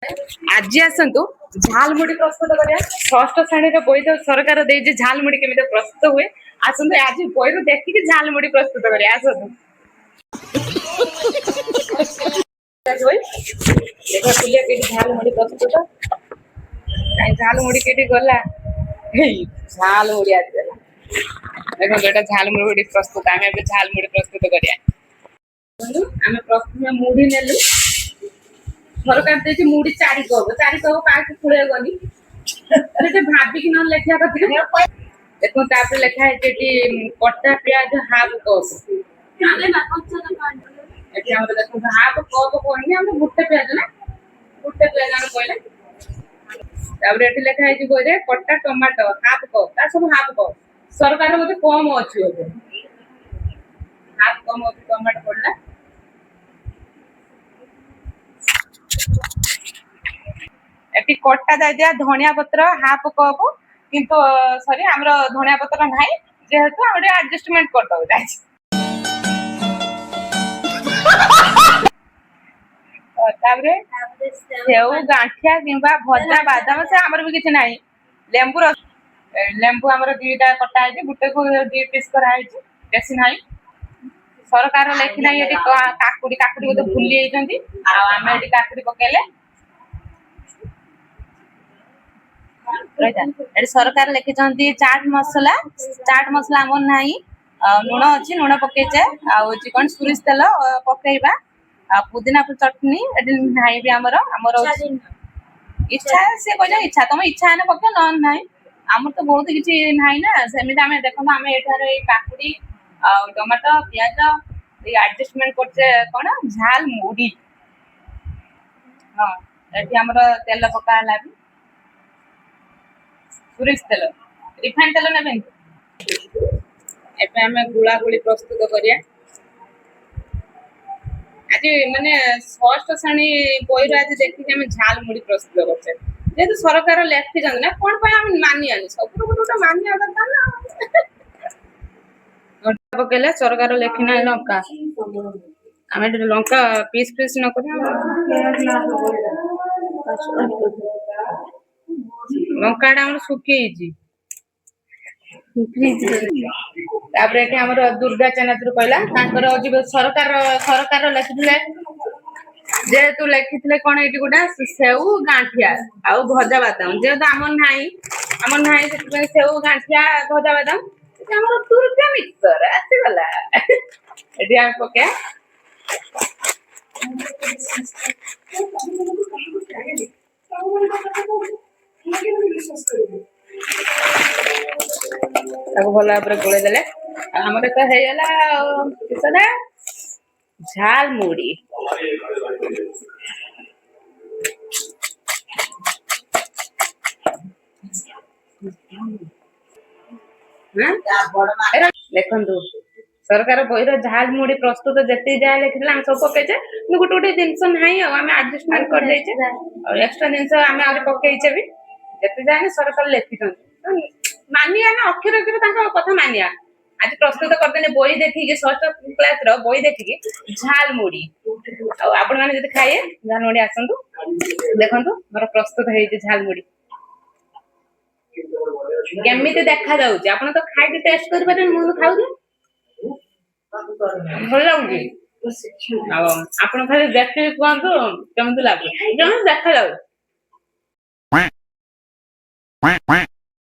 आज आसतु झालमुड़ी प्रस्तुत करिया षष्ठ श्रेणी बही तो सरकार देजे झालमुड़ी केमिति प्रस्तुत हुए आसतु आज बही देखिए झालमुड़ी प्रस्तुत करिया आसतु देखा तुलिया के झालमुड़ी प्रस्तुत झालमुड़ी के गला झालमुड़ी आज गला देखो बेटा झालमुड़ी प्रस्तुत आम झालमुड़ी प्रस्तुत करिया आम प्रथम मुड़ी नेलु सरकार देती मुड़ी चारि कप का खुले गनी भाविक न लेखा कथा देखो तापर लेखा है कि कटा प्याज हाफ कप देखो हाफ कप कहनी हम गोटे प्याज ना गोटे प्याज आम कहले तापर ये लेखा है बही कटा टमाटो हाफ कप ता सब हाफ कप सरकार बोधे कम अच्छी बोधे हाफ कम अच्छी टमाटो पड़ला एटी कटा जाए धनिया पत्र हाफ कप किंतु सॉरी हमरो धनिया पत्र नाही जेहेतु हम एडजस्टमेंट करतो जाय ताबरे सेव गांठिया किंबा भजा बादाम से हमर भी किछ नाही लेंबू हमर दुईटा कटा है गुटे को 2 पीस करा है बेसी नाही सरकार लेखि नाही एटी काकुडी बोते भूली जाइछंती आ हम एटी काकुडी पकेले सरकार लिखिं चाट मसला आम ना लुण अच्छी लुण पकईचे कौन सोरिष तेल पकईबा पुदीना चटनी नाई भी आमर इच्छा से कह इच्छा तुम इच्छा है पक न ना आमर तो बहुत किसी ना ना सेमती आम देखो आम ये काकुड़ी टमाटो पियाज एडजस्टमेंट करचे कौन झाल मुड़ी हाँ ये आमर तेल पका सोरिष तेल रिफाइन तेल ने एबे हमें गुला गुली प्रस्तुत करिया आज माने षष्ठ श्रेणी बही आज देखिए हमें झालमुड़ी प्रस्तुत करछे जेहेतु सरकार लेखि जन ना कोन पे हम मानि आनी सब गोटे मानिया दरकार ना पकेले सरकार लेखि ना लंका हमें लंका पीस न करिया लंका सुखी दुर्गा चनाचुर कहला सरकार लिखिले जेहेतु लिखिले कौन ये गोटा सेव गांठिया आउ भजा बादाम जेहेतु आम ना सेव गांठिया भजा बादाम दुर्गा मिक्सर आसीगला ये पके भल भाव गोल देले आमर तो होगा झाल मुड़ी देखु सरकार बही झाल मुड़ी प्रस्तुत जिते जहाँ लिखी आम सब पकईचे गोटे गोटे जिनस ना आम आडजस्टमेंट कर एक्सट्रा जिन आम पकईचे भी जिते जहाँ सरकार लिखि मानिया ना अक्षर अक्षर कथा मानिया आज प्रस्तुत करते बही देखिए षष्ठ क्लास बही देखिए झाल मुड़ी आपण मैंने जो खाए झाल मुड़ी आसतु देखु मोर प्रस्तुत है झाल मुड़ी केमी देखा जाऊँ आप तो खाई टेस्ट कर मुझे खाऊ भल लगे आप खाली देखिए कहतु केमी लगे देखा जाऊ